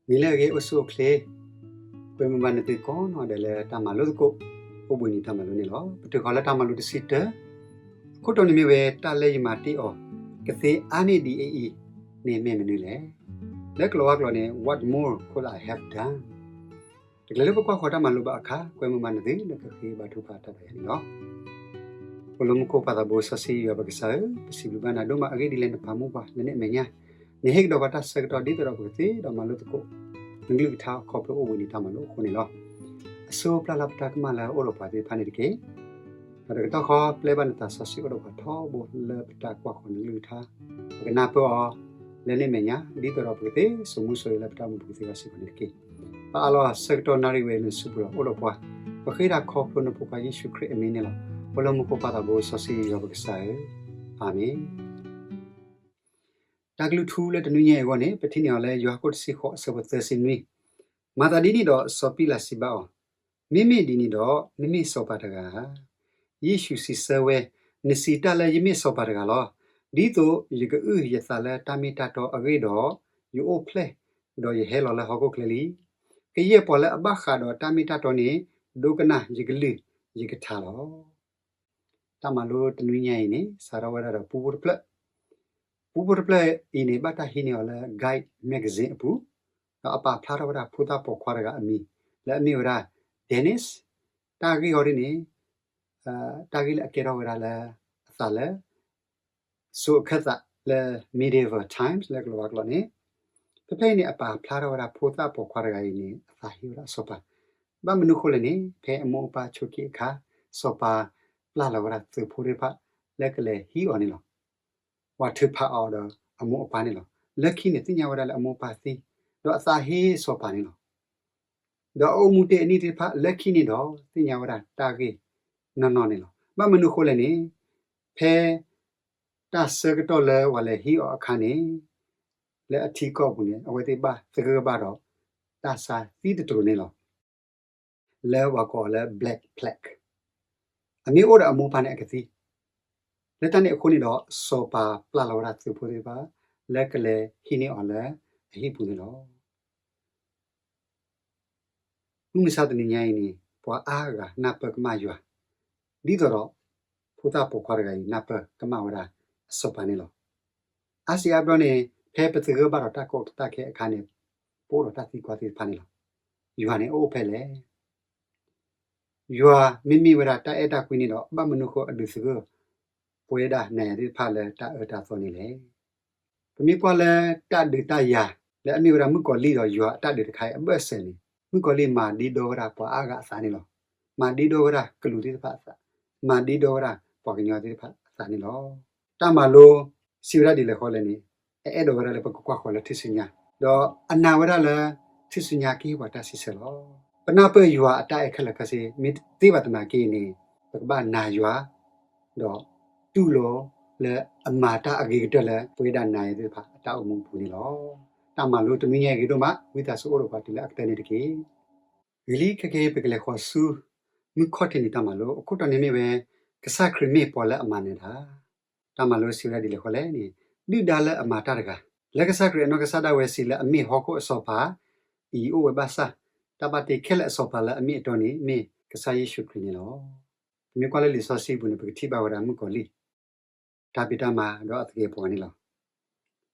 Nilage usu kle kwe mbana te kon no dele tamalu ko obuni tamalu ni lo pete kala tamalu de sita ko to ni me we ta le ma ti o kase ani di e ne me me ni le klo wa klo ne what more could I have done de le ko ko tamalu ba kha kwe mbana te le kase ba thu pa ta ba ni lo kolom ko pa da bo sa si yo ba kasa si lu bana do ma age di le na pa mu ba ne me nya ne hek do ba ta sa to di to ko te do ma lu ko Ningli tha khop lo wini tamalo khoni lo so pla ta kma la o lo pa de phani de ke ta ta kho ple ban ta sa si o lo pa tho bo le ta kwa khon ningli tha ke na po le ne me nya di to ro pe so mu so le ta mu pu se ga si khoni ke pa lo sector nari we ne su pro o lo pa pa khe da khop lo no po pa Yesu Christ ame ne lo o lo mu ko pa ta bo sa si yo ba sa amen Taglu thu le tnu nye go ne pthi ne le yo ko si kho so ba sin ni ma ta di ni do so pi la si ba o mi mi di ni do mi mi so pa ta ga Yesu si se we ni si ta le yi mi so pa ta ga lo di to yi ga u ye sa le ta mi ta to a ge do yu o ple do ye he lo le ho ko kle li ke ye po le a ba kha do ta mi ta to ni do ka na yi ga li yi ga tha lo ta ma lo tnu nye ni sa ra wa ra pu pu ple Pupurple ini bata hini ola guide magazine pu apa phara wara phuta po khwara ami la ami wara Dennis tagi ori ni tagi la kera wara la sala so khatha la medieval times la glo wak lo ni pe ni apa phara wara phuta po khwara ni sa hi wara sopa ba manu khole ni phe amo pa chuki kha sopa pla la wara su phuri pha la kle hi oni lo wa thu pha order amo pa ni lo lakhi ne tinya wada la amo pa si do asa he so pa ni lo do o mu te ni te pha lakhi ni do tinya wada ta ge no no ni lo ba manu kho le ni phe ta se ga to le wa le hi o akha ni le athi ko bu ni awe te ba se ga ba do ta sa si de to ni lo le wa ko le black plaque ami o da amo pa ne ka siလက်တနဲ့အခုနေတော့စောပါပလာလောရာသူဖိုးတွေပါလက်ကလေးဟိနေအောင်လဲအဟိပူနေတော့လူမစားတဲ့ညိုင်းနေပွာအားကနပ်ပကမယွာဒီတော့ဖူတာပေါ်ခွာရကနပ်ပကမဝရာစောပါနေလို့အာဆီယာဘရနေဖဲပတကဘာတော့တကောတခဲအခါနေပိုးတော့တတိကွာတိဖာနေလို့ယွာနေအိုဖဲလေယွာမိမိဝရာတအဲ့တာကွင်းနေတော့ဘာမနုခိုအဒုစကပွေဒါနေဒီဖာလေတာအတာဆိုနေလေပမိကွာလေတတ်ဒီတယာလေအမိရမှုကိုလီတော့ယူအတတ်ဒီတခိုင်အဘက်စင်မှုကိုလီမာဒီဒိုရာပွာအာကစားနေလို့မာဒီဒိုရာကလူဒီဖာစာမာဒီဒိုရာပေါ်ကညောဒီဖာစားနေလို့တမလို့စီရဒီလေခေါ်လေနေအဲ့ဒိုရာလေပကွာခေါ်လေသစ်စညာတော့အနာဝရလေသစ်စညာကီဝတာစီစလောပနာပေယူအတအခက်လက်ခစီမိတိဝတနာကီနေပကဘာနာယူတော့တူလောလေအမာတာအဂေတလေပွေးဒနိုင်ဒီဖာတောက်မှုပူနေလောတမလို့တမင်းရဲ့ကေတော့မဝိသဆိုတော့ပါတိလက်အကတဲ့နေတကေဝီလီခကေပကလေခေါ်ဆူမိခေါတင်တမလို့အခုတနေမြပဲကဆခရမေပေါ်လေအမနေတာတမလို့စီရဒီလေခေါ်လေနေဒီဒါလေအမာတာတကလက်ကဆခရနောကဆဒဝဲစီလေအမေဟောကိုအစောပါအီအိုဝဘဆာတပတ်တေခဲလေအစောပါလေအမေတော်နေမေကဆယေရှုခရစ်နေလောမြေကွာလေလီဆောစီဘူးနေပကတိပါဝရမှုကိုလီတာပိတမှာတော့အတကေပေါ်နေလော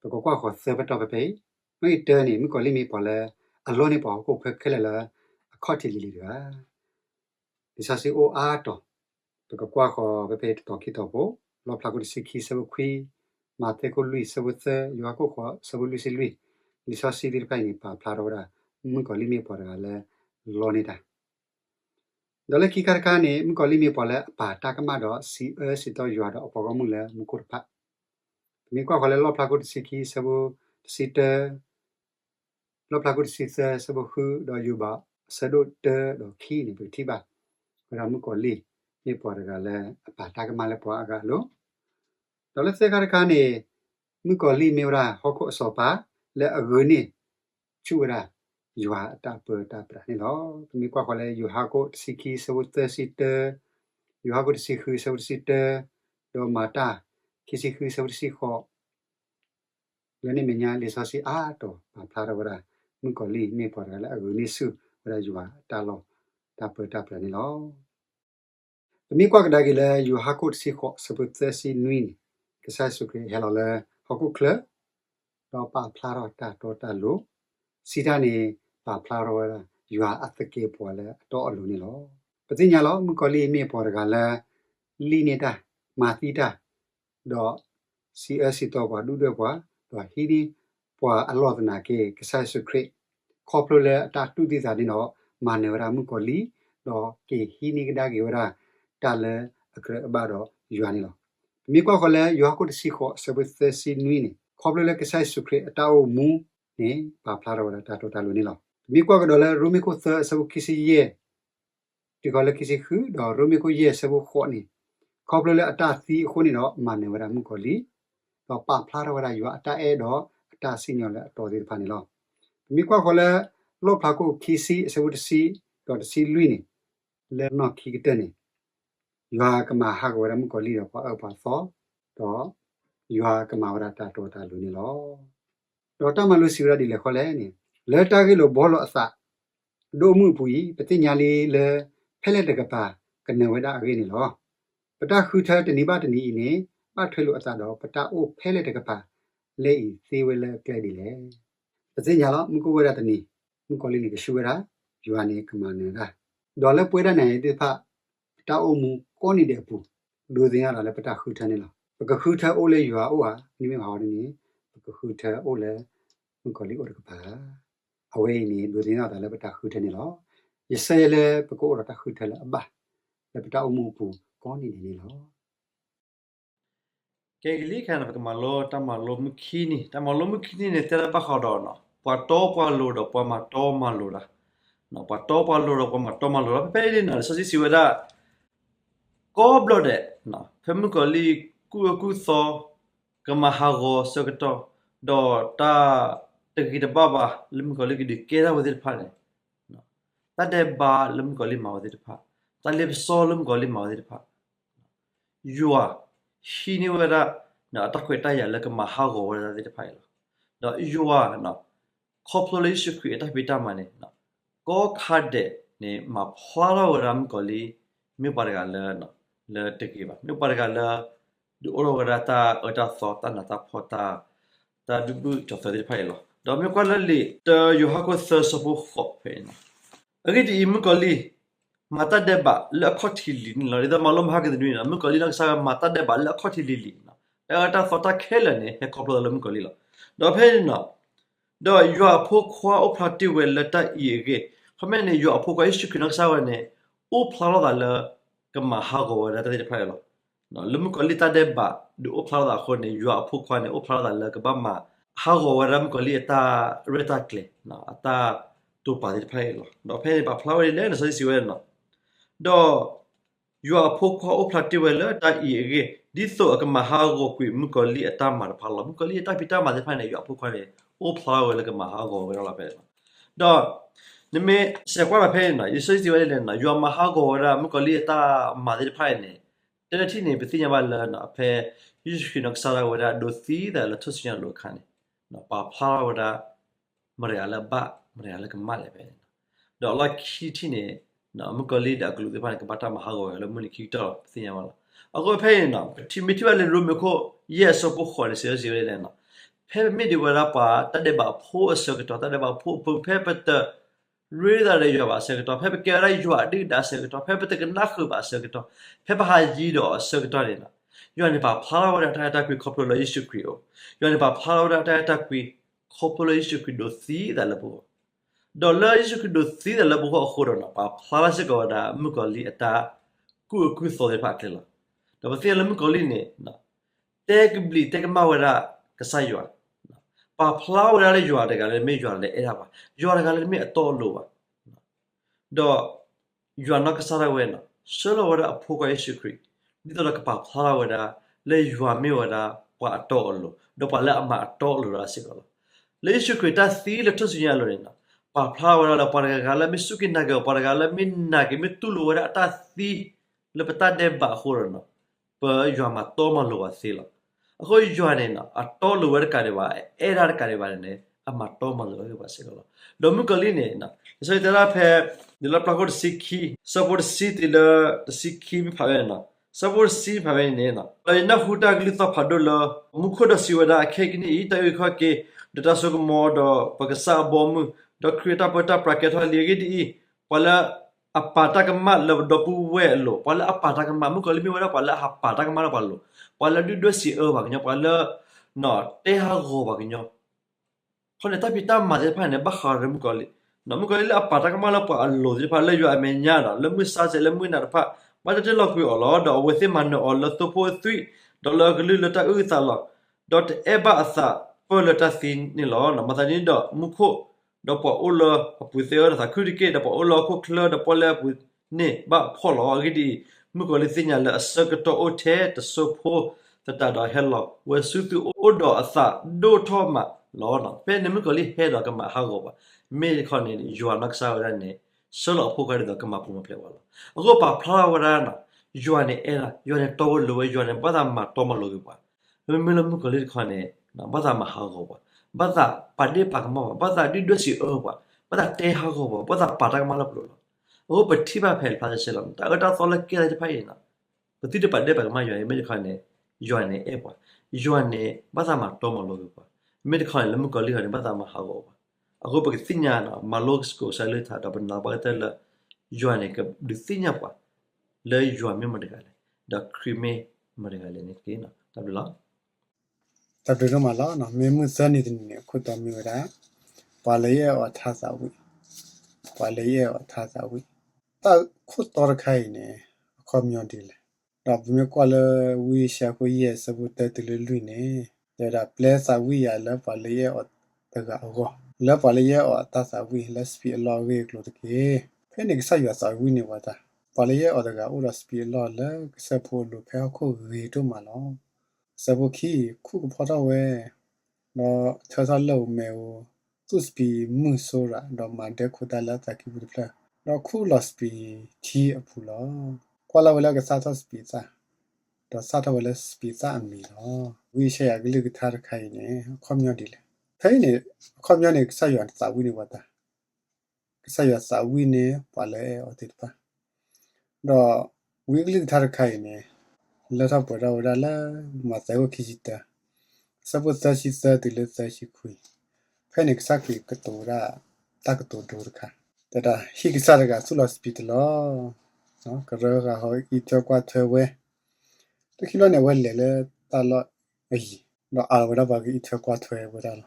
ပကောကွာခေါ်ဆေဘတော့ပဲမိတဲနေမိကိုလိမိပေါ်လဲအလုံးနေပေါ်ကိုဖက်ခဲလဲအခေါ်တီလီလီတာဒီစာစီအိုအာတော့ပကောကွာခေါ်ပဲတော့ခိတော့ဘောလောဖလာကိုစီခီဆဘခွီမာတေကိုလူဆဘသယောကိုခေါ်ဆဘလူစီလူဒီစာစီဒီကိုင်းပါဖလာတော့တာမိကိုလိမိပေါ်ကလဲလောနေတာဒလခိကာကနေမိကိုလိမိပေါ်လဲပါတာကမတော့စီစီတော့ရွာတော့အပေါ်ကမှုလဲမကုတ်ဖတ်မိကွာခလဲလောဖလာကိုစီခီဆဘစီတဲလောဖလာကိုစီဆဘခုတော့ယူပါဆဒုတဲတော့ခီနေပြီတိပါရမှုကိုလီမိပေါ်ကလဲအပါတာကမလဲပေါ်အကလို့ဒလစေကာကနေမိကိုလီမေရာဟောကိုစောပါလဲအဂုနီချူရာယူဟာတာပတာပနေလို့မိကွာခလဲယူဟာကိုစီခီဆဘတဲစီတဲယူဟာကိုစီခီဆဘစီတဲတော့မာတာခီစီခီဆဘစီခေါ်လည်းနေမညာလေဆောစီအာတော့ဖလာရဝရာ มึงก็ลีไม่พอแล้วนี่สู้เวลาอยู่ว่าตาลอตาเปิดตาเปล่านี่ลอมีกว่าก็ได้กี่เลยอยู่ฮักกุดสิขอสบุตเตสินุยนี่ก็ใช้สุกเฮลเลยฮักกุดเคลเราป่าพลาเราตาโตตาลูสีดานี่ป่าพลาเราอยู่ว่าอัตเก็บพอแล้วโตอลูนี่ลอปฏิญญาลอมึงก็ลีไม่พอกันแล้วลีนี่ตามาตีตาดอซีสิตัวกว่าดูด้วยกว่าดอฮีดีกว่าอัลลอฮ์นาเกก็ใช้สุกขอบเลยตาตุดิซาดิเนาะมาเนวรามึงก็ลีดอเกฮีนี่ก็ได้กี่วราตาเลอกระบาดอยู่อันนี้หรอมีกว่าคนเลยอยู่ฮักกุดสิขอสบุตเตสินุยนี่ขอบเลยก็ใช้สุกตาโอมูนี่ป่าพลาเราตาโตตาลูนี่หรอมีกว่าก็ดอเลยรูมิโกเตสบุคิซิเยที่ก็เลยคิซิคือดอรูมิโกเยสบุขอนี่ขอบเลยตาตีคนนี่เนาะมาเนวรามึงก็ลีดอป่าพลาเราอยู่ตาเอดอตาสิญญาเลยตัวดีพานี่หรอมีกว่าคนเลยโลภะกูคิซิสบุตซีดอสิลุยนี่เลนอคิกเตนี่ยากมาฮักวรามก็ลีดอพอพอซอดอยากมาวราตาโตตาลุนี่ลอดอตามาลุสิวราดิเลขอเลนี่เลตากิโลบอลอสะโดมุปุยปฏิญญาลีเลเพเลตกปากันเนวดาอเกนี่ลอปตาคือเธอตนิบาตนีนี่ปาทลุอสะดอปตาโอเพเลตกปาเลอีซีเวเลแกดิเลปฏิญญาลอมึงกูวราตนีมึงก็ลีนี่ก็ชูวราอยู่อันนี้กมาเนดาดอเลป่วยได้ไหนดิพะตาโอมูก้อนี่เดปูดูสิยาละปตาคือเธอนี่ลอปกคือเธอโอเลอยู่โออ่ะนี่ไม่หานี่ปกคือเธอโอเลมึงก็ลีโอรกปาเอาไว้นี่ดูสิยาละปตาคือเธอนี่ลอยเซเลปกโอรตาคือเธอละบ่ละปตาโอมูปูก้อนี่นี่ลอเกลีแค่นั้นก็มาโลตามาโลมุขีนี่ตามาโลมุขีนี่เนี่ยแต่ละปะขอดอเนาะปะโตปะโลดปะมาโตมาโลละเนาะปะโตปะโลดปะมาโตมาโลละเปเลยนะสสิสิวดาก็บลอดเนาะเพิ่มก็ลีกูซอก็มาหาโกสกตอดอตาตะกิดบ้าบ้าลิมก็ลีกิดเกดาวดิพาเนี่ยเนาะตาเดบ้าลิมก็ลีมาดิพาตาเล็บซอลิมก็ลีมาดิพายัวฮีนี่เวลาเนาะตะคุยตายาแล้วก็มาหาโกเวลาดิพาเลยเนาะยัวเนาะคอปโลลิชคุยตาพิตามันเนี่ยเนาะก็ขาดเดเนี่ยมาพลาเรารำก็ลีมีปาร์กาเลเนาะเลตะกี้บ้ามีปาร์กาเลดูโอโรกราตาเอตาสอตานาตาพอตาตาดูบุจอดดิพายเลยดอมีกว่าเลยเตออยู่ฮักก็เซอร์สบุขอบเพนอันนี้อีมุกอลีมาตาเดบะเลือกข้อที่ลินเลยแต่มาลมฮักกันดูนี่นะมุกอลีนักสาวมาตาเดบะเลือกข้อที่ลินนะเอตาสอตาเคลเนี่ยเฮคอปโลดมุกอลีละดอเพนนะดออยู่อาพวกขวาอุปาติเวลตาอีเกเขาไม่เนี่ยอยู่อาพวกอิสุกินักสาวเนี่ยอุปลาลดาเลยก็มาฮักก็ว่าตาดิพายละno lumu ko lita deba du opla khone yu apu khone opla la ka bama ha go waram ko lita retakle no ata tu pa dit phai lo do phai ba flower le na sai si we no do yu apu kho opla ti we la ta I ge di so ka ma ha go kwi mu ko li ata ma pha lo mu ko li ta pita ma dit phai ne yu apu khone opla we la ka ma ha go we la phai do ni me se kwa la phai no yu sai si we le no yu ma ha go ra mu ko li ata ma dit phai neแต่ที่นี่เป็นสิ่งที่ว่าเลยนะเพื่อยุคนักสาวว่าดูสีแต่ละทุกสิ่งลูกขันนะป่าพลาว่ามาเรียลบ้ามาเรียลก็มาเลยเป็นดอกลักขี้ที่นี่นะมุกลีดากลุกที่ผ่านกับบัตรมหาโกยแล้วมันคิดต่อสิ่งที่ว่าเอาก็เพื่อนนะที่ไม่ที่ว่าเลยรู้มั้ยก็เยอะสุดก็ขอเลยเสียสิเลยนะเพื่อไม่ดีเวลาป่าตัดเดบ้าผู้สุดก็ตัดเดบ้าผู้เพื่อเป็นตัวรู้ได้เลยอยู่ว่าเสกตัวเพื่อเป็นแก่ไรอยู่ว่าดีได้เสกตัวเพื่อเป็นตัวนักคือว่าเสกตัวเพื่อหาจีดอเสกตัวเลยนะย้อนในป่าพลาวได้แต่คุยครอบครัวเลยสุขีโอย้อนในป่าพลาวได้แต่คุยครอบครัวเลยสุขีดูสีแต่ละบุดอลลาร์สุขีดูสีแต่ละบุก็คู่นะป่าพลาวเสกว่าได้มุกลีแต่กูสอนได้พักเลยละแต่ว่าเสียแล้วมุกลีเนี่ยนะเทคมาว่าได้ก็ใส่อยู่ป่าพลาวได้อยู่อะไรกันเลยไม่อยู่อะไรเอ็ดป่ะอยู่อะไรกันเลยไม่ต่อรู้ป่ะดออยู่นักสารเวนะเชื่อว่าได้พวกไอ้สุขีนี่ตัวละป่าพลาวได้เลยอยู่ไม่ว่าได้ป่าต่อรู้ดอป่าเลยมาต่อรู้อะไรสิก็เลยสุขีแต่สีเล็กทุกสิ่งเลยนะป่าพลาวได้ป่ากันเลยไม่สุขีนักป่ากันเลยไม่นักไม่ตุลูว่าได้แต่สีเลยป่าเดบ้าคู่นะป่าอยู่มาต่อมารู้ว่าสิละအခုရွာနေနော်အတော်လိုဝဲကတွေပါအဲ့ဒါကတွေပါနေ အမတော်မလို့ရပါစေကောလောမှုကလေးနေနော်ဆိုတဲ့ဖဲဒီလောပကောစီခီ support si တီလစီခီဖာပဲနော် support si ဖာပဲနေနော်လေနဖူတာကလေးတော့ဖာဒလမှုခဒစီဝဒအခေကနီတိုင်ခကေ data so mo do pagsa bom do creator pata bracket ha legi di pala apata kama lo do pu we lo pala apata kama mu ko limi wala pala apata kama lo palo pala du do si ba gnyo pala no te ha go ba gnyo khone ta pita ma je pha ne ba kha re mu ko li no mu ko li apata kama lo pa lo ji pha le yo a me nya no le mu sa je le mu na pha ba de lo ku lo do within man no lo to po 3 dollar glu lo ta u sa lo dot eba asa polo ta sin ni lo na ma ta ni do mu kho do po o lo pu se ora sa cricket do po o lo kho klo do po le pu ni ba pho lo gi di mu ko le sin nya le asa ko to o the to so pho ta ta do he lo we su tu o do asa do tho ma lo no pe ni mu ko le he do ka ma ha go ba me kho ni yu nak sa ra ni so lo pho ka do ka ma pu ma phle wa lo a ko pa phla wa ra na yu ne era yu ne to lo we yu ne pa da ma to ma lo gi ba me lo mu ko le kho ne na ba da ma ha go ba ba da pa de pa ka ma ba da di do si o ba ba da te ha go ba da pa ta ka ma lo lo o pa thi ba phel pha se lo ta ta so la ke la phai na ba ti de pa de pa ka ma yu ne me kho ne yu ne e ba yu ne ba da ma to ma lo gi ba me kho ne lo mu ko le kho ne ba da ma ha go ba a ko pa ki sin nya na ma lo ko sa le tha da ba na ba ta la yu ne ka du sin nya pa le yu me ma de ka le da crime ma de ka le ne ke na ta laတပရမလာနော်မေမှုစနေတယ်နေခုတော်မျိုးတာပါလေရဲ့အထာစာဝိပါလေရဲ့အထာစာဝိတာခုတော်ခိုင်နေခေါမျိုးဒီလေတော့ဘမျိုးကွာလဝိရှာကိုရဲ့စပုတဲတလူလူနေဒါပလက်စာဝိရလပါလေရဲ့တကောလပါလေရဲ့အထာစာဝိလက်စပီအလောဝေကလို့တကေဖဲနေကဆရစာဝိနေဝတာပါလေရဲ့တကောလစပီအလောလဲစဖို့လူဖဲခုရီတို့မှာလောစပုခီခုကဖော်တော့ဝဲတော့ချောစားလုံးမဲဟိုသူစပီမှုဆိုရာတော့မတဲ့ခုတလာတကိဘူးဖလာတော့ခုလစပီချီအဖူလောကွာလာဝဲကစားတော့စပီစာတော့စားတော့ဝဲစပီစာအမီလောဝိရှေရကလေးကထားခိုင်နေခေါမျိုးဒီလေထိုင်းနေခေါမျိုးနေဆက်ရစာဝိနေဝတာဆက်ရစာဝိနေပါလေအတိပါတော့ဝိကလေးထားခိုင်နေလက်တော့ပေါ်တော့လာမတဲ့ကိုခီချတာစပုတ်သရှိသတိလက်သရှိခွေဖဲနစ်ဆက်ပြီးကတော်ရာတကတော်ဒိုခါတဟိကစားကဆူလစပီတလောနော်ကရကဟိုအီချကွာထွဲဝဲတခိလောနေဝဲလေလေတလောအေးတော့အာဝရဘာကအီချကွာထွဲဝဲတော့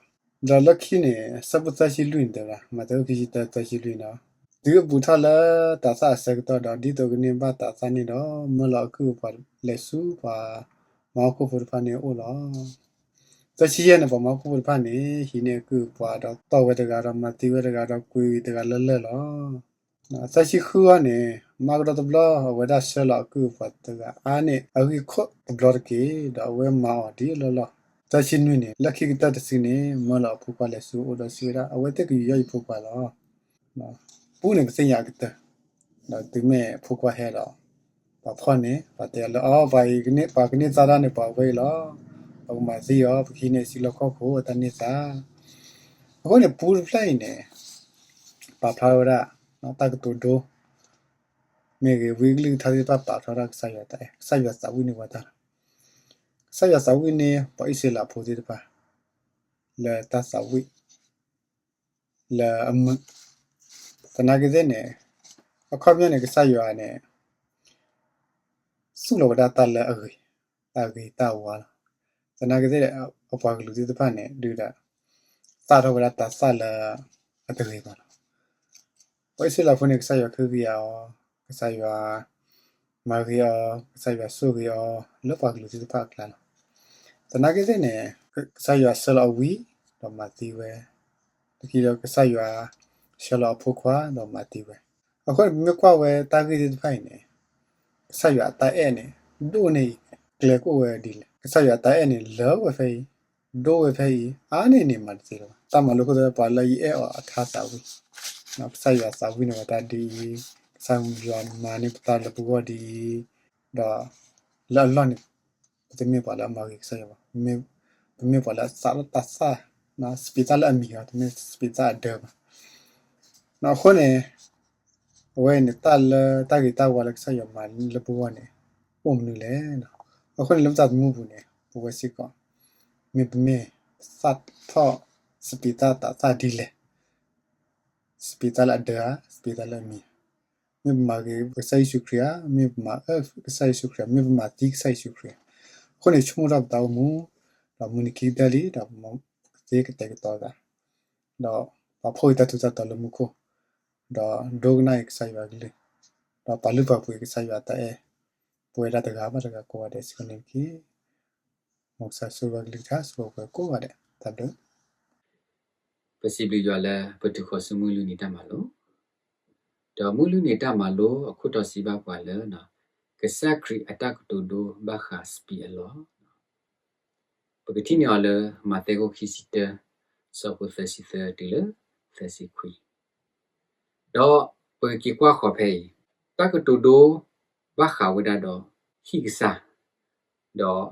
ဒါလခိနေစပုတ်သရှိလွင်တယ်မတဲ့ခီချတာသရှိလွင်နော်ဒီဘူထလာတာဆာစက်တော့ဒီတော့ကနေပါတာစနေတော့မလောက်ခုပါလက်စုပါမောက်ခုဖဖာနေအိုလားတချီရနေပါမောက်ခုဖဖာနေဟိနေခုပွာတော့ဝဲတကတော့မတိဝဲတကတော့ကွေတကလဲလဲလားတချီခုကနေမာကတော့တဘလဝဲဒါဆလာခုဖတ်တကအာနေအခုခုဘလကေတော့ဝဲမောက်ဒီလောလောတချီနွေနေလက်ခိကတတစီနေမလောက်ဖူပါလက်စုအိုတော့စီရာအဝဲတကရိုက်ဖူပါလားနော်ပူနေစင်ရကတဲ့တော့ဒီမဲ့ဖူကွာဟဲတော့ပါဖွနေပါတယ်လောဘာီကနေပါကနေစားရနေပါဝဲလောအမစီရောပခိနေစီလောက်ခေါကိုတနေစားအခုနေပူဖလိုက်နေပါဖလာရနော်တကတူဒိုမေဂဝီဂလီထားရပါထားရဆိုင်ရတဲ့ဆိုင်ရစာဝိနေဝတာဆိုင်ရစာဝိနေပိုက်စလာဖိုဒီပါလာတဆဝိလာအမတနာကတဲ့နေအခမျက်နေကဆိုင်ရနေစုလောဒတာလာအေတာဝါတနာကတဲ့အပကလူဒီတဖာနေဒူတာသာတော့ကတာဆလာအတလေးပါပိုက်စလာဖုန်ကဆိုင်ရခရီယာကဆိုင်ရမာရီယာကဆိုင်ရဆူရီယာလောပကလူဒီတဖာကလာတနာကတဲ့နေဆိုင်ရဆလာဝီတော့မတီဝဲတကီတော့ကဆိုင်ရရှလာဖုခွာတော့မတီဝဲအခုမြကွာဝဲတာဂီဒီတဖိုင်နေဆက်ရတာအဲ့နေဒိုနေကလေကိုဝဲဒီလေဆက်ရတာအဲ့နေလောဝဲဖေးဒိုဝဲဖေးအားနေနေမှစီတော့တမလို့ကတော့ပါလာရဲ့အထားစာဝီနော်ဆက်ရစာဝီနေတာဒီဆိုင်ရမာနေပတာလပူဒီဒါလာလန်တမေပါလာမာကိဆက်ရပါမေပါလာစာတဆာ နော်စပီတာလအမီဟာတမစပီတာဒေမနော်ခုနေဝဲနေတာလတာဂီတာဝါလက်ဆာယမန်လပဝနေပုံနူလေနော်အခုနေလုံးစားမှုဘူးနေပဝစီကောမြေပမေစတ်ထောစပီတာတာတာဒီလေစပီတာလဒေစပီတာလမီမြေမာကေဆိုင်စုခရီယာမြေမာဆိုင်စုခရီယာမြေမာတိဆိုင်စုခရီယာခုနေချုံရပ်တောင်းမူတော့မူနီကီဒလီတော့မစေကတဲ့တော့တာတော့အဖိုးတတူတတလမှုကိုတော့ဒိုဂနိုင်ဆိုင်ပါကလေးတော့ပါလူပါပွေကဆိုင်ပါတဲ့ပွေရတဲ့ကားပါတကကိုရတဲ့စကနေကီမောက်ဆာဆိုပါကလေးသားဆိုကိုရတဲ့တပ်တော့ possibly ကြလဲဘတ်တခေါ်စမှုလူနေတာမလို့တော့မူလူနေတာမလို့အခုတော့စီပါပွာလဲနော်ကစားခရီအတက်တူဒိုဘာခါစပီအလောပကတိညာလဲမတေကိုခီစီတဲဆောပသစီသတီလဲသစီခွီတော့ပကီကွာခေါ်ဖေးတက်တူဒိုဘာခါဝဒတော့ဟီကစားတော့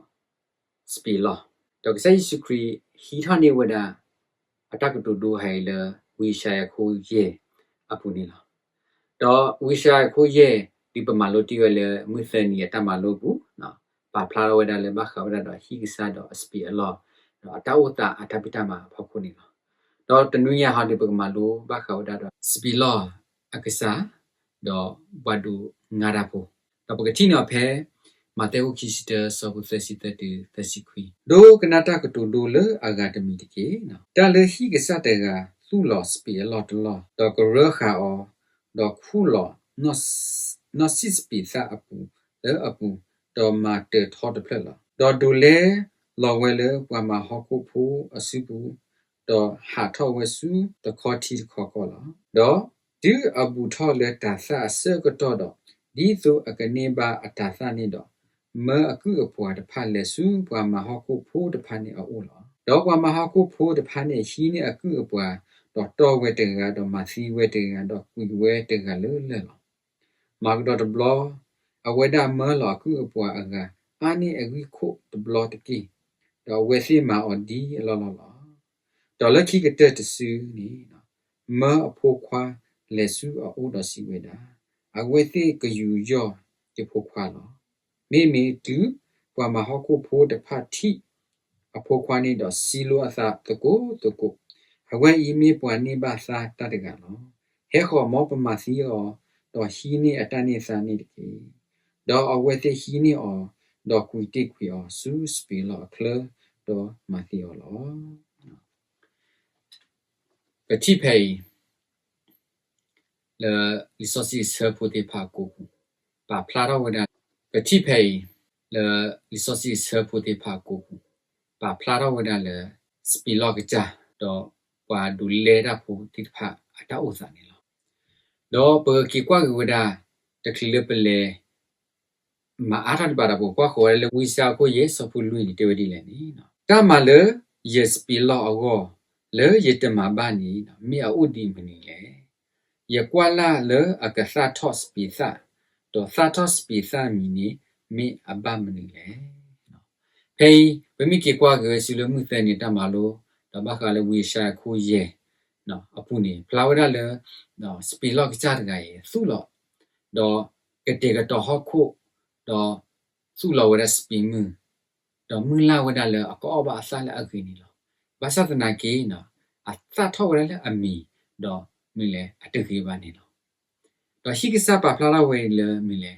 စပီလောတော့ကစားစခရီဟီထာနေဝဒအတက်တူဒိုဟဲလဲဝီရှာယခိုယေအပူနေလားတော့ဝီရှာခိုယေဒီပမာလိုတီရလေမွေးစနီတမလိုဘူးနော်ပါဖလာဝဒလေဘခဝဒတော့ဟီကစားတော့စပီအလောတော့အတောတာအထပိတမှာဖောက်ခုနေလားတော့တနွေရဟာဒီပမာလိုဘခဝဒတော့စပီလောအကစားတော့ဘဒူငါရဖို့တော့ပကတိနော်ဖဲမတေကိုခီစတဆောဘူးသစီတတီသစီခွီဒိုကနာတာကတူဒိုလေအဂါတမီတကေနော်တာလေဟီကစားတဲ့ကသူ့လောစပီအလောတလောတော့ကရခါအောတော့ခုလောနော်စစ်စပီစာအပူအပူတော့မာတေထော်တဖလက်လာတော့ဒူလေလောဝဲလေပွာမဟခုဖူအစုပူတော့ဟာထော်ဝဲစုတခေါ်တီခေါ်ကောလာတော့ဒီအဘူထော်လေတာဆာဆကတော့ဒီဆိုအကနေပါအတာဆာနေတော့မအခုအပွားတဖက်လေစုပွာမဟခုဖူတဖက်နေအိုလာတော့ပွာမဟခုဖူတဖက်နေရှိနေအခုအပွားတော့ဝဲတေကတော့မစီဝဲတေကတော့ကူဝဲတေကလေလေမာကတော်ဘလောအဝဲဒါမလောကူအပွားအကအာနီအဂီခိုတဘလောတကီတော့ဝဲစီမာအော်ဒီလောလောလောတော်လက်ခိကတဲ့တဆူနီနော်မအဖို့ခွာလက်ဆူအိုတော်စီဝဲတာအဝဲသိကယူယောတဖို့ခွာလောမိတူပွာမဟခုဖို့တဖတ်တိအဖို့ခွာနေတော့စီလိုအသာတကိုအဝဲဤမေပွားနေပါသာတတကလောဟဲခေါ်မောပမာစီယောတော့ဟီနေအတန်နေစာနေတကေတော့အဝဲသိဟီနေအောတော့ကွီတိကွီအောဆူစပီလောကလတော့မသီယောလောကတိဖေးle resources pour pas beaucoup pas plata weda que ti pay le resources pour pas beaucoup pas plata weda le spilog ja do wa du le da pu ti pha ata usa ni lo do pe ki kwa weda de kle pele ma ara ba da bo kwa ko le wi sa ko ye so pu lui ni te wedi le ni no ta ma le ye spilog ago le ye te ma ba ni no mi a udi mani le ye kwala le akasa thos pisa to sathos pisa mini mi abamani le no hey we mi ke kwa ge su le mu se ni ta ma lo da ba ka le wi sha khu ye no apu ni flower le no spilok cha ga ye su lo do ke te ga to ho khu do su lo wa spin mu do mu la wa da le ko ba sa le a ki ni lo ba sa na ke no a sa tho wa le a mi do mi le a te ki ba ni loတော့ရှိကစားပါဖလာဝဲလေမီလေ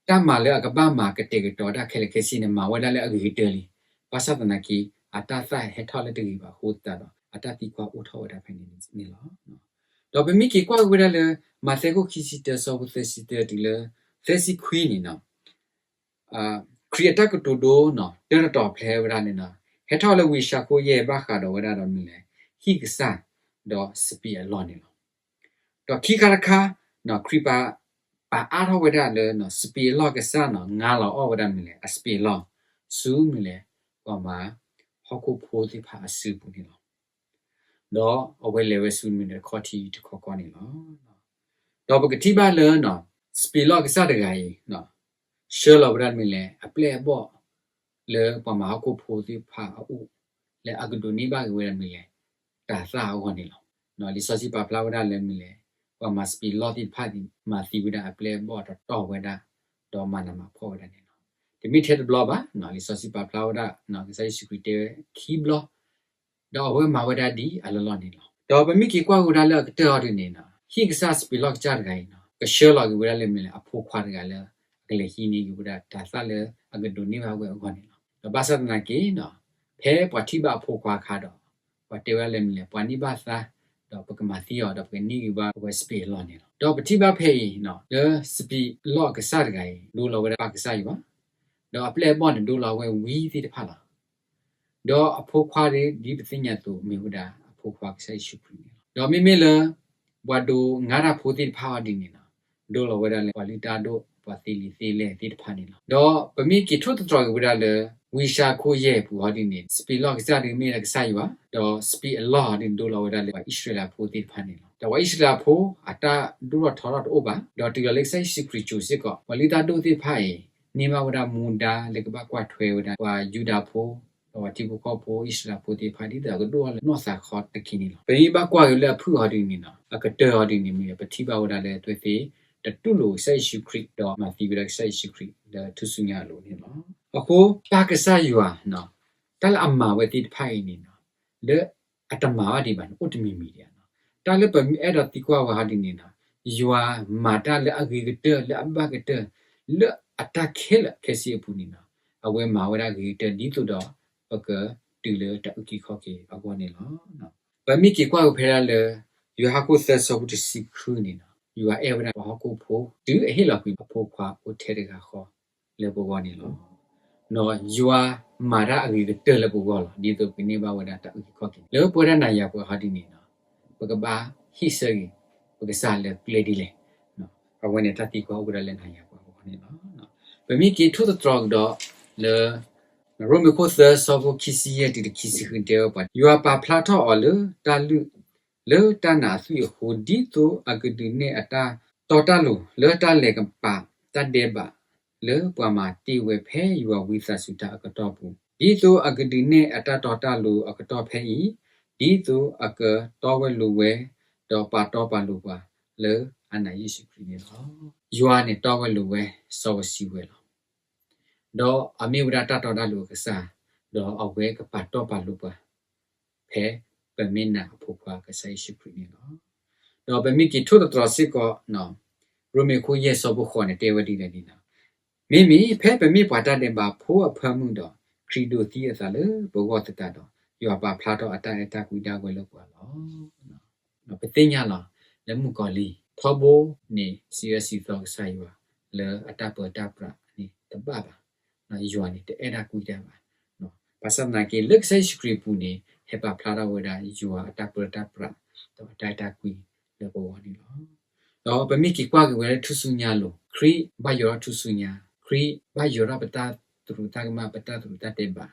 တမလေကဘာမာကတေကတော့ဒါခဲလေခဲစီနေမှာဝဲဒါလေအဂီတဲလီပါစတနာကီအတာဆာဟက်ထော်လေတေပါဟိုတာတော့အတာတီကွာအိုထော်ဒါဖိုင်နေလောတော့ဘမီကီကွာဝဲဒါလေမသေကိုခီစီတဲဆောဘသေစီတဲဒီလေသေစီခွီနီနော်ခရီတာကတူဒိုနော်တဲတော့ဖလဲဝဲဒါနေနော်ဟက်ထော်လေဝီရှာကိုရဲ့ဘာခါတော့ဝဲဒါတော့မီလေဟီကစားတော့စပီအလောနေလောတော့ခီခါခါနော်ခရီပါပါအားထောဝဒလေနော်စပီလော့ကဆာနော်ငါလောအောဝဒမီလေအစပီလော့ဆူမီလေကောမဟခုဖိုဒီဖာဆူပူနီလောတော့အဝဲလေဝဲဆူမီလေခေါတီတခေါကောနီလောတော့ပကတိပါလေနော်စပီလော့ကဆာတကကြီးနော်ရှေလောဝဒမီလေအပလေဘောလေပမာဟခုဖိုဒီဖာအူ le agdo ni ba we mi le ta sa ho ni lo no li so si pa flower da le mi le wa must be lot in party ma ti we da play board to we da do ma na ma pho da ni no the mi the block ba no li so si pa flower da no sai security key block do we ma we da di a lo lo ni lo do ba mi ki kwa ho da le te ho ni no hi ka sa speed lock cha ga ni no ka share lo we da le mi le a pho khwa ga le ka le hi ni we da ta sa le agdo ni ba we ho ni lo ba sa na ki no phe pa thi ba pho khwa kha do pa te we le mi le pa ni ba sa do pa ka ma ti yo do pa ni ba we speed lo ni lo do pa thi ba phe no the speed lock ka sa ga ni do lo we da pa ka sa yi ba do apply bond do lo we wi ti de pha la do a pho khwa de di pa tin nya tu mi hu da a pho khwa ka sa shu pri ni do mi mi le wa do nga ra pho ti pha di ni na do lo we da le pa li ta do pa ti li ti le ti de pha ni lo do pa mi ki thu to we da le we sha ko ye pu ha di ni speed lock sa di mi la ka sa yi ba do speed a lot din do lo we da le pa israel pho ti pha ni lo do wa israel pho ata do ro tho ro o ba do ti le sai shi pri chu sit ko wa li ta do ti pha yi ni ma wa da mu da le ka ba kwa thwe wa da wa juda pho wa ti bu ko pho israel pho ti pha di da ko do le no sa kho ta ki ni lo pe ba kwa yo le phu ha di ni na a ka te ha di ni mi pa thi ba wa da le twe ti the two lo sai shi kri do ma ti bi da sai shi kri the tu su nya lo ni lo ako pa ka sa yu a no tal amma we ti phai ni no le atama wa di ban utmi mi ya no ta le pa mi e da ti kwa wa ha di ni na yu a ma ta le agi ke te le abba ke te le ata khel ke si pu ni na awe ma wa da ge te ni tu do pa ka ti le ta ki kho ke a ko ni lo no pa mi ki kwa ko phe la le yu ha ko se so bu si khru ni na yu a e wa da ha ko pho du e he la ku pho kwa o the de ga kho le bo wa ni lo no yua mara agi te le bu gol di to pini ba wada ta ki ko ki le po da na ya po ha di ni no pa ka ba hi se gi pa ka sa le play di le no pa wa ne ta ti ko bu da le na ya po ni no no pa mi ki thu to trog do le ro mi ko se so bo ki si ye di ki si hun de pa yua pa phla tho o le ta lu le ta na su ho di to agdi ne ata to ta lu le ta le ka pa ta de ba le pwa ma ti we phe yu wa wi sa su ta ka to pu di to agdi ne ata to ta lu ka to phe yi di to ak to we lu we to pa lu pa le ana yesu kri ne lo yu a ne to we lu we so si we lo do a mi wa ta to da lu ka sa do a we ka pa lu pa phe pe min na phu pa ka sa yesu kri ne lo do pe mi ki thu to si ko no ro me ko ye so bu kho ne te we di ne ni naမိမိဖဲပမိပွားတတဲ့ပါဖိုးအဖမ်းမှုတော့ခရီဒိုတီးရသလေဘောဂတတတော့ယောပါဖလာတော့အတအတကွီတာကွယ်လောက်ပါလောနော်ပသိညာလားလက်မှုကော်လီထောဘိုနေ CSC တော့ဆိုင်ပါလေအတပတပရနေတပပါနော်ယွာနေတဲ့အဲ့ဒါကွီတာပါနော်ပါစနာကေလက်ဆိုင်စခရီပူနေဟေပါဖလာတော့ဝဒါယွာအတပတပရတော့တိုင်တာကွီလေဘောဝနေလောတော့ပမိကီကွာကွယ်ထုဆုညာလို့ခရီဘယောထုဆုညာခရီဘာယောရပတာသူတာကမပတာသူတာတေဘာ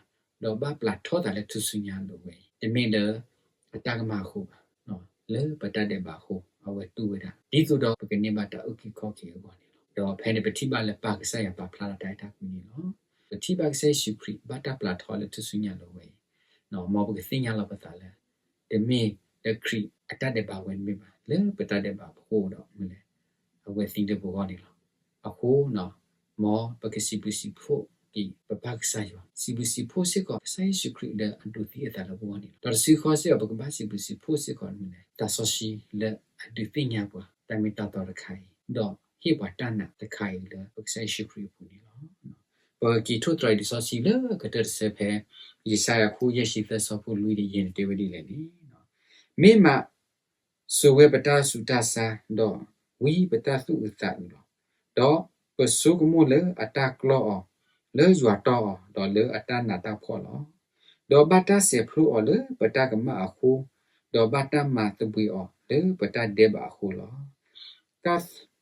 တော့ဘာပလာထောတာလေသူစညာလို့ဝဲတမင်းတော့အတာကမခုပါနော်လေပတာတေဘာခုအဝဲတူဝဲတာဒီဆိုတော့ပကနေမတာဥကိခောကေဘောနေတော့ဖဲနေပတိပါလေပါကဆိုင်ရပါဖလာတိုင်တာကူနေနော်ပတိပါကဆိုင်ရှုခရီဘာတာပလာထောလေသူစညာလို့ဝဲနော်မောပကစညာလို့ပတာလေတမင်းတခရီအတာတေဘာဝဲမိပါလေပတာတေဘာခိုးတော့မလဲအဝဲသိတဲ့ဘောနေလို့အခုနော်မောပကစီပစီဖို့ဒီပပကဆိုင်ယောစီပစီဖို့စစ်ကောဆိုင်ရှုခရဒအန်တူတီအတာလဘောနီတော်စီခေါ်စီပကဘာစီပစီဖို့စစ်ကောမင်းတာဆိုရှိလက်အတူသိညာပွားတမီတာတော်ခိုင်တော့ဟိပတနာတခိုင်လက်ပကဆိုင်ရှုခရပူနီလောပကီထိုထရိုက်ဒီဆိုစီလကတရစေဖဲယစာယခုယရှိသဆောဖို့လူဒီရင်တေဝဒီလေနီနော်မိမဆိုဝေပတာစုတာစာတော့ဝီပတာစုဥတာတော့ပစုကမိုလေအတာကလောလေဇွာတော့တော့လေအတာနာတာဖောလောတော့ဘတာစေဖလူော်လေပတာကမအခုတော့ဘတာမာတပွေော်လေပတာဒေဘအခုလောက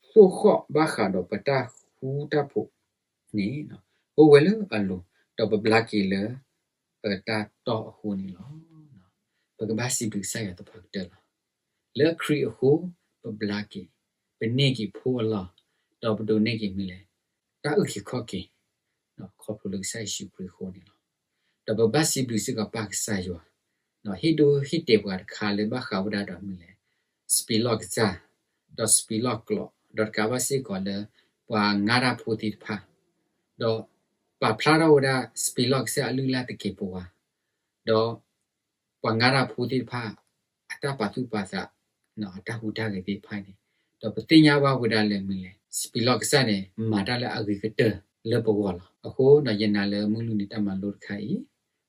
ဆုခောဘခါတော့ပတာဟူတာဖို့နီနော်ဟိုဝဲလေအလိုတော့ဘလကီလေပတာတော့အခုနီလောနော်ပကဘာစီပဆိုင်ရတော့ဖတ်တယ်လေခရီအခုဘလကီပနေကီဖိုးလောတော့ဘဒိုနေကီမီလေတာဥခိခောကီနော်ခေါပလူဆိုင်ရှိခရီခိုနေလော double basi bisi ka pak sa yo no hidu hite wa kha le ba kha wada do mi le spilok za do spilok lo do ka ba si ko le wa ngara phuti pha do pa phra wada spilok se alu la te ke po wa do wa ngara phuti pha ata pa tu pa sa no ta hu ta ke ti phai ni do patinya wa wada le mi le spilok sa ne ma ta le agriculture le po wa la a ko na yen na le mu lu ni ta ma lo khai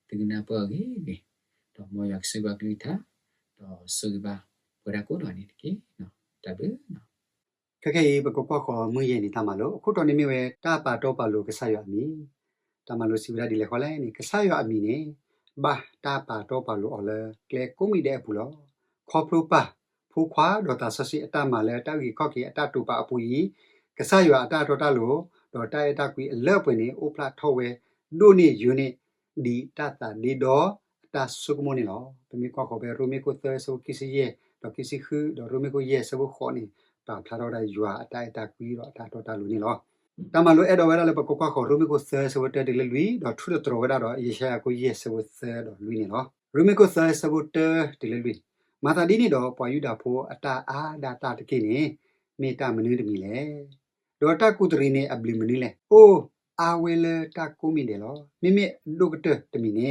tigna pa ge ge do mo yak se ba kli tha do su ba wada ko do ni ke no ta be no ခက်ခဲရေးပကပခေါ်မွေးရနေတာမလို့အခုတော်နေမြဲတာပါတော့ပါလို့ကဆရအမီတမလို့စီဝရဒီလေခေါ်လဲနေကဆရအမီနေဘာတာပါတော့ပါလို့အော်လဲကလေကုမီတဲ့ဘူးလို့ခေါ်ပရပါဖူခွာဒေါ်တာဆစီအတမလဲတောက်ကြီးခော့ကြီးအတတူပါအပူကြီးကဆရအတတော်တလို့ဒေါ်တိုက်အတကွီအလက်ပွင့်နေအိုပလာထောဝဲဒိုနေယူနေဒီတတာဒီတော့အတဆုကမနေလို့တမီခေါ်ခေါ်ပဲရူမီကိုသဲဆိုကစီရဲ့တော့ကစီခူတော့ရူမီကိုရဲ့ဆဘခေါ်နေတာဖလာတော့တဲ့ယူအတိုက်အတကွီတော့အတတော်တလို့နေလို့တမလို့အဲ့တော့ဝဲလာပကခေါ်ရူမီကိုသဲဆိုတဲ့တယ်လူတော့ထူတော်ဝဲတော့ရေရှာကိုရဲ့ဆဘသဲတော့လူနေလို့ရူမီကိုသဲဆဘတဲ့တယ်လူမာတာဒီနေတော့ပွာယူတာဖို့အတအားဒါတာတကိနေမေတ္တာမနည်းတမီလေဒေါ်တာကုတရီနေအဘလီမနီလေအိုအာဝဲလေတာကိုမီတယ်လို့မိမိဒုကတတမီနေ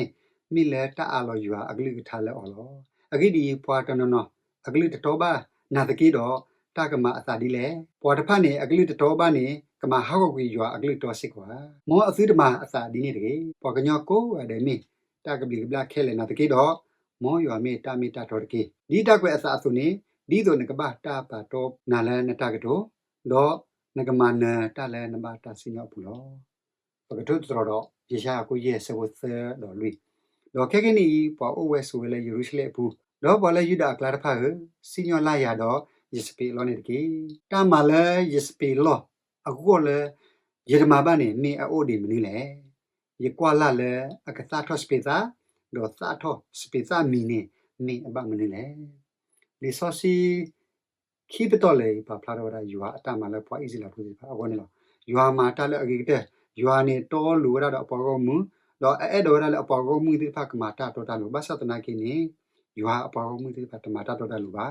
မိလေတာအလောယူအဂလိကထားလဲအော်လို့အဂိဒီပွာတနော်အဂလိတတော်ပါနာတကိတော့တာကမအသာဒီလေပွာတဖတ်နေအဂလိတတော်ပါနေကမဟောက်ကွေယူအဂလိတော်စစ်ကွာမောအသီးတမအသာဒီနေတကေပွာကညောကိုအဒဲမီတာကဘလီကဘလာခဲလေနာတကိတော့မောယူအမေတာမီတာတော်တကေဒီတာကွဲအသာအဆုနေဒီတော့ငကဘာတာပါတော့နာလဲနတာကတော့တော့နကမနာတာလဲနဘာတာစညောဘူးလို့ပကထုတော်တော့ရေရှာကိုရဲ့ဆဝသတော်luiတော့ခဲခဲနေပေါ်အိုဝဲဆိုလဲယေရုရှလင်ဘူးတော့ပေါ်လဲယူဒါကလာတဖာစညောလာရတော့ယစ်ပေလောနေတကေတာမလဲယစ်ပေလောအခုလဲယေရမဘာနေမေအိုဒီမနီလဲယေကွာလာလဲအကသာထော့စပေသာတော့သာထော့စပေသာမီနေမေအဘမနီလဲဒီဆိုစီခိပတော်လေပါဖလာတော့ယူအတမလဲပွားအီစီလာဖူးပါအောနေလောယူမာတာလဲအကေတဲ့ယူနေတော်လူရတော့အပေါ်ကောမှုတော့အဲ့တော်ရလဲအပေါ်ကောမှုဒီဖကမာတာတော်တာလူဘာသတနာကိနေယူအပေါ်ကောမှုဒီဖကမာတာတော်တာလူပါ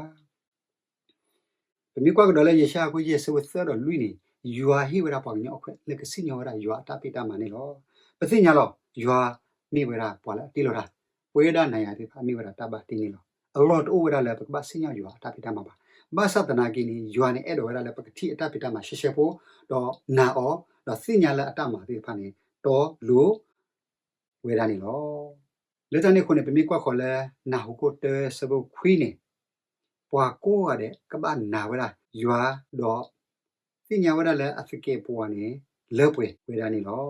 တမီကွာကတော့လဲရရှာကိုရဆဝသတော့လူနေယူဟိဝရပေါ့ညောက်ခွက်လက်ကစညောရယူအတာပိတာမနေလောပသိညာလောယူမိဝရပွာလာတီလောတာဝေဒနိုင်ရဒီဖမိဝရတဘတီနေလောအလော့အိုဝရလဲပကဘစညောယူအတာပိတာမပါဘာသတနာကိနေယူနေအဲ့တော်ရလဲပကတိအတာပိတာမရှေရှေဖို့တော့နာအောတော့စညာလဲအတာမဒီဖာနေတော့လူဝေဒနေလောလေတနေခုနေပမိကွာခေါ်လဲနာဟုကိုတဲဆဘခွီးနေပွာကိုရတဲ့ကဘာနာဝရယူတော့စညာဝရလဲအဖကေပွာနေလဲပွေဝေဒနေလော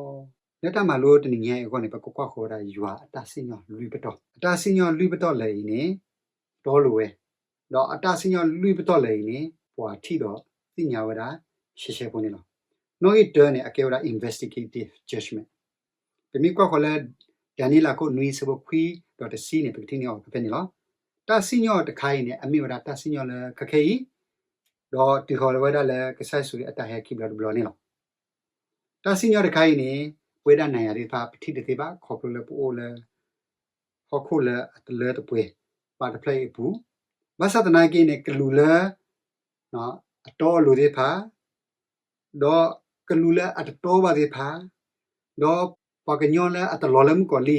လက်တမလို့တနည်းငယ်အခုနေပကွာခေါ်တာယူအတာစညောလူပတော့အတာစညောလူပတော့လဲနေတော့လိုဝဲတော့အတာစညောလူပတော့လဲနေပွာထီတော့စညာဝရရှေရှေပွနေလောနော်ဤတဲနေအကေဝရ investigative judgment ပမိကွာခေါ်လဲဒန်နီလာကိုနွီဆဘခွီတော့တစီနေပကတိနေအောင်ပဲနေလောတာစညောတခိုင်းနေအမိဝရတာစညောလဲခခဲဤတော့ဒီခေါ်ဝဲတာလဲကဆိုင်ဆူအတာဟဲခိဘလဘလနေလောတာစညောတခိုင်းနေဝဲတာနိုင်ရတဲ့ဖာပတိတေပါခေါ်ပလပိုလဲဟောခုလဲအတလဲတပွဲပါတဖလိုက်ဘူးမဆတ်တနာကိနေကလူလဲနော်အတော်လူတွေဖာတော့ကလူလဲအတော်ပါတွေဖာတော့ပကညောလဲအတလော်လဲမကောလီ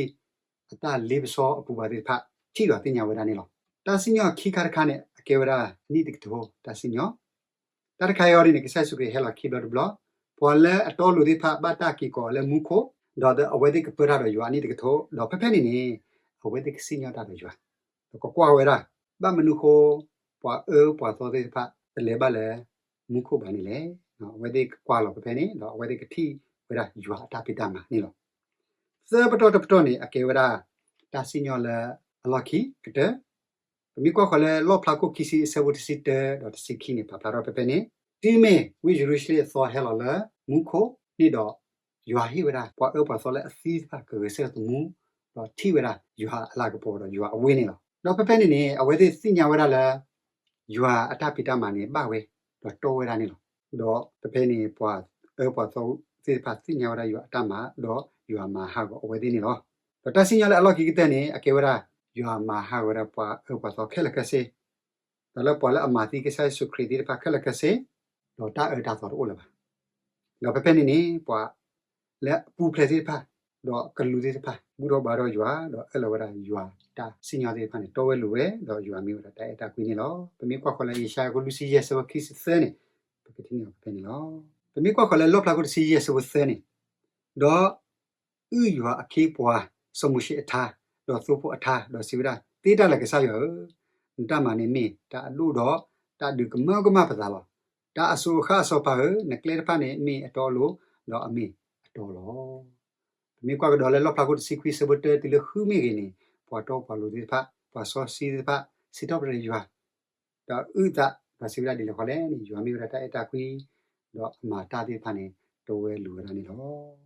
အတလေးပစောအပူပါတွေဖာထိတော့တင်ညာဝဲတာနေလောတာစညောခိခါခါနဲ့အကေဝရာနိတိကတောတာစညောတာခါယောရီနေကဆဲဆုကေဟဲလာခိဘလဘလပေါ်လဲအတော်လူတွေဖာဘတာကီကောလဲမူခိုတော့အဝဲတိကပရတော့ယူအနိတိကတောတော့ဖဖဲနေနေအဝဲတိကစညောတာတော့ယူတော့ကွာဝဲတာဘာမနုခိုပွာပွာသောတဲ့ဖာတလဲပါလဲမူခိုပါနေလေနော်ဝဲတိကွာလောဖဖဲနေတော့ဝဲတိကတိဝဲတာယူအတာပိတမနေလောစပတော်တပတော်နေအကေဝရာတာစညောလဲအလခီကတဲ့မိကွာခလဲလောဖလာကိုကီစီဆဝတ်စီတဲ့တော့စခိနေပါဖလာတော့ဖဖဲနေတီမေဝီဂျူရှလီသောဟဲလာလဲမူခိုနေတော့ယူဟိဝရာပွာပွာသောလဲအစီဖာကေဆဲတမူတော့ထိဝရာယူဟာအလာကပေါ်တော့ယူဟာအဝင်းနေလောတော့ဖဖဲနေနေအဝဲသိစညာဝရလာယူဟာအတပိတမနေပါဝဲတော့တော်ဝဲတာနေလို့တော့ဖဖဲနေပွာပွာသောစေဖာစညာဝရယူအတမတော့ယူဟာမဟာကိုအဝဲသိနေလို့ တာစင်ရလေအလော့ကီကတဲ့နေအကေဝရာယောမာဟာဝရပွားဥပသောခဲလကစေဒါလည်းပေါ်လာအမာတိကဆိုင်စုခရီဒီပါခဲလကစေတော့တာတာသောအိုလာပါတော့ပပနေနေပွားလက်ပူဖလက်စီပါတော့ကလူစီပါဘူးတော့ဘာတော့ယွာတော့အဲ့လိုဝရယွာတာစင်ရတဲ့ဖာနေတော့ဝဲလူဝဲတော့ယွာမျိုးတာတဲ့တာကွင်းနေလောပမေကွာခလာရေရှာကိုလူစီရဲစဝခိစသနေပကတိနေပနေလောပမေကွာခလာလောပလာကိုစီရဲစဝသနေတော့ဥယွာအခေးပွားစမှုရှိအထားတော့သုဖို့အထားတော့စီဝရတေးတာလည်းကစားရောတမနေမေတာလူတော့တာဒီကမောကမပသာလောတာအဆူခါဆောပါနကလေဖာနေမေအတော်လို့တော့အမေအတော်လို့မေကွာကတော့လည်းလောပလာကိုစီကွီစဘတ်တေလခူမီကနေပွားတော့ပွားလို့ဒီဖာပွားဆောစီဒီဖာစီတော့ရရွာတော့ဥတာပါစီဝရဒီလောခလဲနေရွာမေရတာအတာကွီတော့အမာတာဒီဖာနေတော့ဝဲလူရနေတော့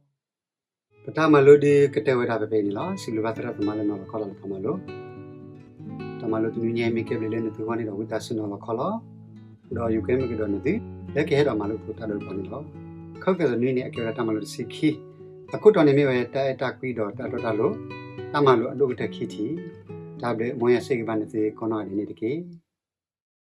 ပထမလို့ဒီကတဲ့ဝရပဲနေလားစီလူဘာတရသမလည်းနော်ခေါ်လာခမလို့တမလို့သူညင်မိကလေးလည်းနေသူကနေတော့ဝိသစနော်ခေါ်လာတော့ယူကဲမကတော့နေတယ်လက်ခဲတော့မလို့ဖူတာလို့ပါနေလို့ခောက်ကစနေနေအကေရတမလို့စီခီအခုတော်နေမြဲတဲ့တာကွီတော့တာတော့တာလို့တမလို့အလုပ်တက်ခီတီဒါပဲမွန်ရစိတ်ကပါနေစေခေါ်တော့နေတကေ